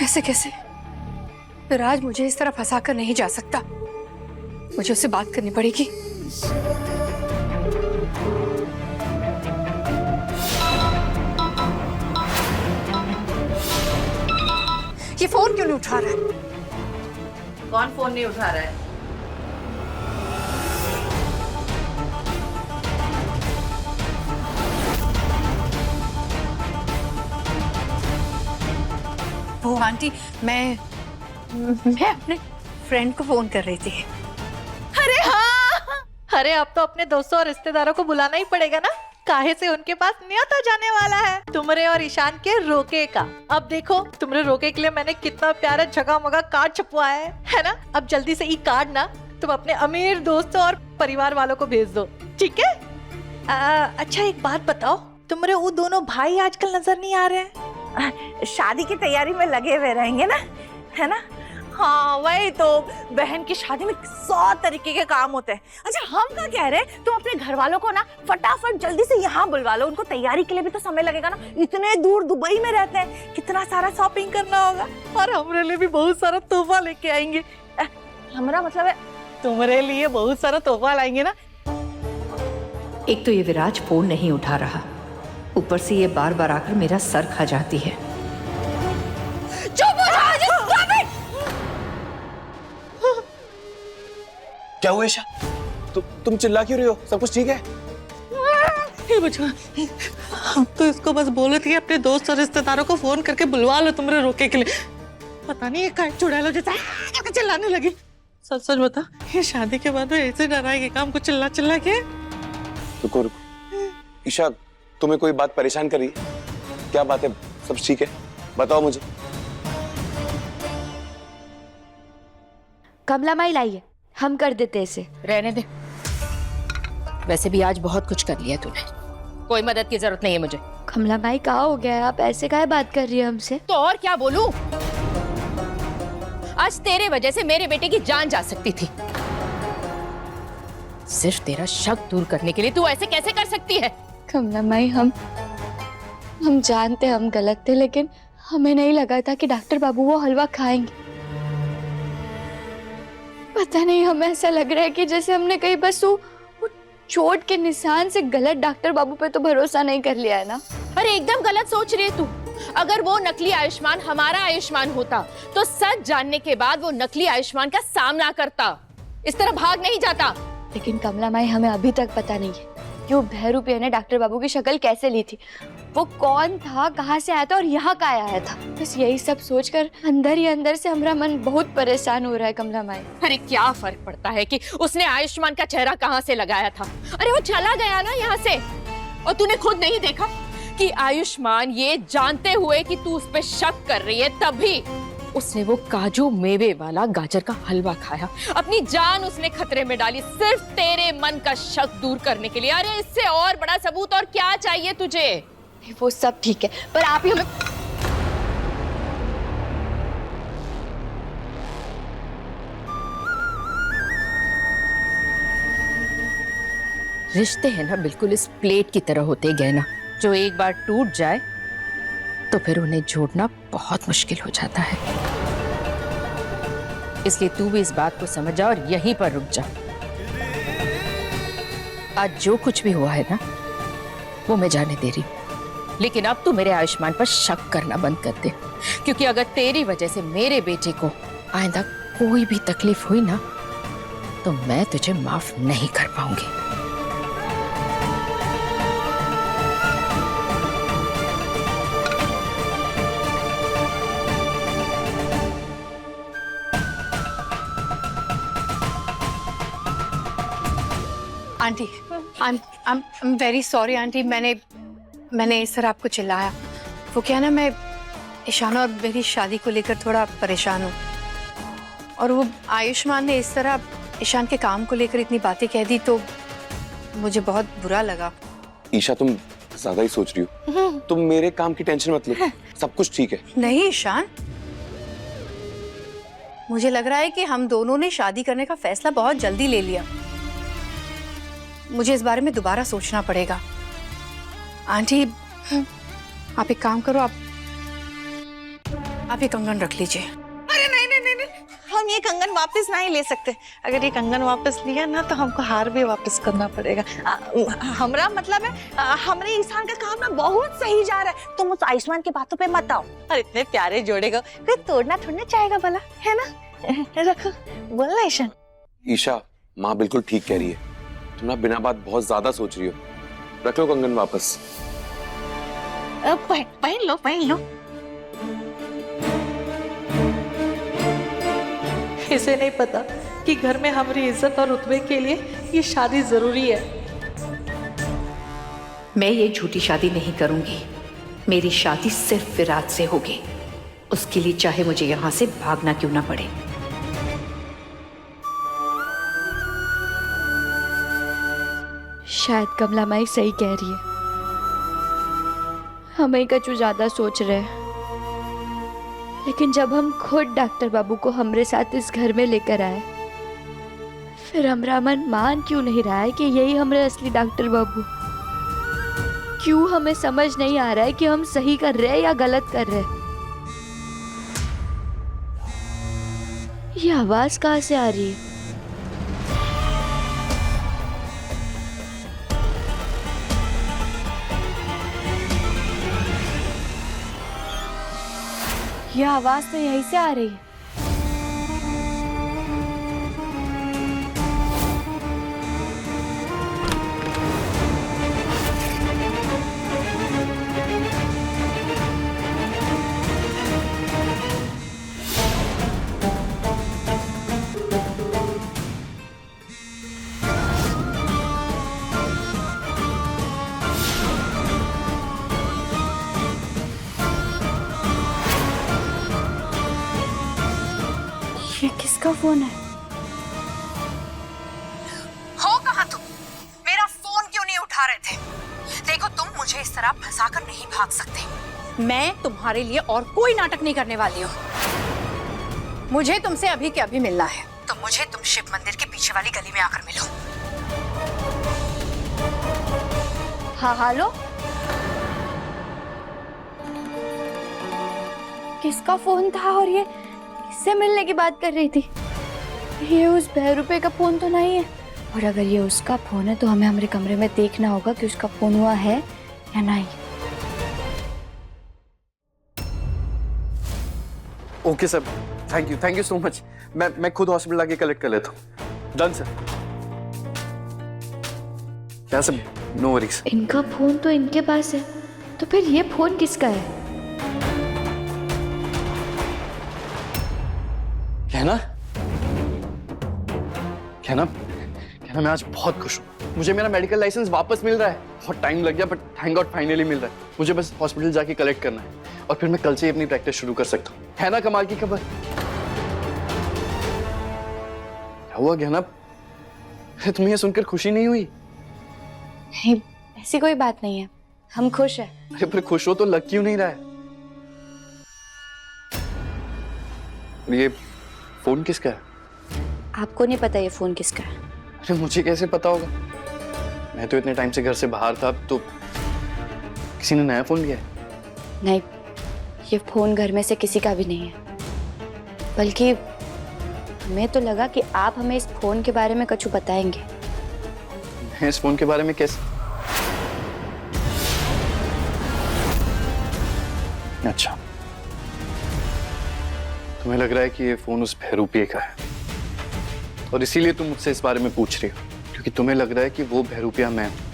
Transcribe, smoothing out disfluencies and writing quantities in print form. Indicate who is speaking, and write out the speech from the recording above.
Speaker 1: ऐसे कैसे? विराज मुझे इस तरह फंसा कर नहीं जा सकता। मुझे उससे बात करनी पड़ेगी। ये फोन क्यों नहीं उठा रहा है?
Speaker 2: कौन फोन नहीं उठा रहा है?
Speaker 1: वो आंटी, मैं अपने फ्रेंड को फोन कर रही थी।
Speaker 2: अरे हाँ, अरे अब तो अपने दोस्तों और रिश्तेदारों को बुलाना ही पड़ेगा ना, काहे से उनके पास न्योता जाने वाला है तुमरे और ईशान के रोके का। अब देखो तुमरे रोके के लिए मैंने कितना प्यारा जगह-मगा कार्ड छपवाया है ना। अब जल्दी से ये कार्ड ना तुम अपने अमीर दोस्तों और परिवार वालों को भेज दो, ठीक है? अच्छा एक बात बताओ, तुमरे वो दोनों भाई आजकल नजर नहीं आ रहे हैं?
Speaker 3: शादी की तैयारी में लगे हुए रहेंगे ना, है ना? हाँ वही तो, बहन की शादी में 100 तरीके के काम होते हैं। अच्छा हम क्या कह रहे हैं, तुम अपने घर वालों को ना फटाफट जल्दी से यहाँ बुलवा लो, उनको तैयारी के लिए भी तो समय लगेगा ना, इतने दूर दुबई में रहते हैं, कितना सारा शॉपिंग करना होगा।
Speaker 2: और हमारे लिए भी बहुत सारा तोहफा लेके आएंगे।
Speaker 3: हमारा मतलब है
Speaker 2: तुम्हारे लिए बहुत सारा तोहफा लाएंगे ना।
Speaker 4: एक तो ये विराज फोन नहीं उठा रहा, ऊपर से ये बार बार आकर मेरा सर खा जाती है।
Speaker 3: चुप हो जाओ, stop it!
Speaker 5: क्या हुआ ईशा? तुम चिल्ला क्यों रही हो? सब कुछ ठीक है?
Speaker 2: हे बच्चा, हम तो इसको बस बोले थे अपने दोस्त और रिश्तेदारों को फोन करके बुलवा लो तुमरे रोके के लिए। पता नहीं ये काय चुड़ैल जैसा चिल्लाने लगी। सच सच बता, ये शादी के बाद में ऐसे डराएगी काम को चिल्ला चिल्ला के?
Speaker 5: रुको ईशा, तुम्हें कोई बात परेशान कर रही है? क्या बात है? सब ठीक है? बताओ मुझे।
Speaker 6: कमला माई लाइए, हम कर देते इसे।
Speaker 7: रहने दे, वैसे भी आज बहुत कुछ कर लिया तूने, कोई मदद की जरूरत नहीं है मुझे।
Speaker 6: कमला माई कहा हो गया है, आप ऐसे काहे बात कर रही है हमसे?
Speaker 7: तो और क्या बोलूं? आज तेरे वजह से मेरे बेटे की जान जा सकती थी। सिर्फ तेरा शक दूर करने के लिए तू ऐसे कैसे कर सकती है?
Speaker 6: कमला माई, हम जानते हम गलत थे, लेकिन हमें नहीं लगा था कि डॉक्टर बाबू वो हलवा खाएंगे। पता नहीं, हमें ऐसा लग रहा है कि जैसे हमने कहीं बस वो चोट के निशान से गलत डॉक्टर बाबू पे तो भरोसा नहीं कर लिया है ना।
Speaker 7: अरे एकदम गलत सोच रही है तू। अगर वो नकली आयुष्मान हमारा आयुष्मान होता तो सच जानने के बाद वो नकली आयुष्मान का सामना करता, इस तरह भाग नहीं जाता।
Speaker 6: लेकिन कमला माई, हमें अभी तक पता नहीं है कि वो भैरूपिया ने डॉक्टर बाबू की शक्ल कैसे ली थी, वो कौन था, कहाँ से आया था और यहाँ का आया था। बस यही सब सोचकर अंदर ही अंदर से हमारा मन बहुत परेशान हो रहा है कमला माई।
Speaker 7: अरे क्या फर्क पड़ता है कि उसने आयुष्मान का चेहरा कहाँ से लगाया था? अरे वो चला गया ना यहाँ से, और तूने खुद नहीं देखा कि आयुष्मान ये जानते हुए कि तू उस पर शक कर रही है, तभी उसने वो काजू मेवे वाला गाजर का हलवा खाया। अपनी जान उसने खतरे में डाली सिर्फ तेरे मन का शक दूर करने के लिए। अरे इससे और बड़ा सबूत और क्या चाहिए तुझे?
Speaker 6: वो सब ठीक है, पर आप ही हमें
Speaker 7: रिश्ते हैं ना बिल्कुल इस प्लेट की तरह होते गहना, जो एक बार टूट जाए तो फिर उन्हें जोड़ना बहुत मुश्किल हो जाता है। इसलिए तू भी इस बात को समझ जा और यहीं पर रुक जा। आज जो कुछ भी हुआ है ना, वो मैं जाने दे रही हूँ, लेकिन अब तू मेरे आयुष्मान पर शक करना बंद कर दे, क्योंकि अगर तेरी वजह से मेरे बेटे को आइंदा कोई भी तकलीफ हुई ना, तो मैं तुझे माफ नहीं कर पाऊंगी।
Speaker 1: Aunty, I am very sorry aunty, मैंने इस तरह आपको चिल्लाया। वो क्या ना, मैं ईशान और मेरी शादी को लेकर थोड़ा परेशान हूँ, और वो आयुष्मान ने इस तरह ईशान के काम को लेकर इतनी बातें कह दी तो मुझे बहुत बुरा लगा।
Speaker 5: ईशा तुम ज्यादा ही सोच रही हो, तुम मेरे काम की टेंशन मत लो, सब कुछ ठीक है।
Speaker 1: नहीं ईशान, मुझे लग रहा है कि हम दोनों ने शादी करने का फैसला बहुत जल्दी ले लिया। मुझे इस बारे में दोबारा सोचना पड़ेगा। आंटी, आप एक काम करो, आप ये कंगन रख लीजिए।
Speaker 3: अरे नहीं नहीं नहीं नहीं, हम ये कंगन वापस नहीं ले सकते। अगर ये कंगन वापस लिया ना तो हमको हार भी वापस करना पड़ेगा। हमरा मतलब है हमरे ईशान का काम ना बहुत सही जा रहा है। तुम उस आयुष्मान की बातों पे मत आओ। और इतने प्यारे जोड़े को कोई तोड़ना थोड़ना चाहेगा भला, है ना? रखो, बोल ना ईशान।
Speaker 5: ईशा, माँ बिल्कुल ठीक कह रही है। तुम ना बिना बात बहुत ज्यादा सोच रही हो। रख लो कंगन वापस।
Speaker 3: पहन लो पहन लो।
Speaker 2: इसे नहीं पता कि घर में हमारी इज्जत और रुतबे के लिए ये शादी जरूरी है।
Speaker 4: मैं ये झूठी शादी नहीं करूंगी। मेरी शादी सिर्फ विराट से होगी। उसके लिए चाहे मुझे यहां से भागना क्यों ना पड़े।
Speaker 6: शायद कमला माई सही कह रही है, हम ही कछु ज्यादा सोच रहे हैं। लेकिन जब हम खुद डॉक्टर बाबू को हमरे साथ इस घर में लेकर आए, फिर हमरा मन मान क्यों नहीं रहा है कि यही हमारे असली डॉक्टर बाबू। क्यों हमें समझ नहीं आ रहा है कि हम सही कर रहे हैं या गलत कर रहे हैं। ये आवाज कहाँ से आ रही है? ये आवाज तो यहीं से आ रही है। ये किसका फोन है?
Speaker 1: हो कहाँ तुम? मेरा फोन क्यों नहीं उठा रहे थे? देखो, तुम मुझे इस तरह फंसाकर नहीं भाग सकते। मैं तुम्हारे लिए और कोई नाटक नहीं करने वाली हूँ। मुझे तुमसे अभी के अभी मिलना है, तो मुझे तुम शिव मंदिर के पीछे वाली गली में आकर मिलो।
Speaker 6: हाँ हेलो, किसका फोन था और ये किससे मिलने की बात कर रही थी? ये उस बहरूपे का फोन तो नहीं है। और अगर ये उसका फोन है तो हमें हमारे कमरे में देखना होगा कि उसका फोन हुआ है या नहीं।
Speaker 8: Okay sir, thank you so much. मैं खुद हॉस्पिटल आके कलेक्ट कर लेता हूँ। Done sir. क्या सर, नो वरीज।
Speaker 6: इनका फोन तो इनके पास है, तो फिर ये फोन किसका है?
Speaker 8: कहना मैं आज बहुत खुश हूँ। मुझे मेरा मेडिकल लाइसेंस वापस मिल रहा है। बहुत टाइम लग गया, बट थैंक गॉड फाइनली मिल रहा है। मुझे बस हॉस्पिटल जाके कलेक्ट करना है और फिर मैं कल से ही अपनी प्रैक्टिस शुरू कर सकता हूँ। है ना कमाल की खबर? क्या हुआ कहना, तुम्हें ये सुनकर खुशी नहीं हुई?
Speaker 6: नहीं, ऐसी कोई बात नहीं है, हम खुश हैं।
Speaker 8: अरे फिर खुश हो तो लग क्यों नहीं रहा है? ये फोन किसका है?
Speaker 6: आपको नहीं पता ये फोन किसका है?
Speaker 8: अरे मुझे कैसे पता होगा? मैं तो इतने टाइम से घर से बाहर था। तो किसी ने नया फोन लिया है?
Speaker 6: नहीं, ये फोन घर में से किसी का भी नहीं है। बल्कि हमें तो लगा कि आप हमें इस फोन के बारे में कुछ बताएंगे।
Speaker 8: मैं इस फोन के बारे में कैसे? अच्छा, तुम्हें लग रहा है कि ये फोन उस बहरूपिये का है और इसीलिए तुम मुझसे इस बारे में पूछ रही हो, क्योंकि तुम्हें लग रहा है कि वो बहरूपिया मैं हूं।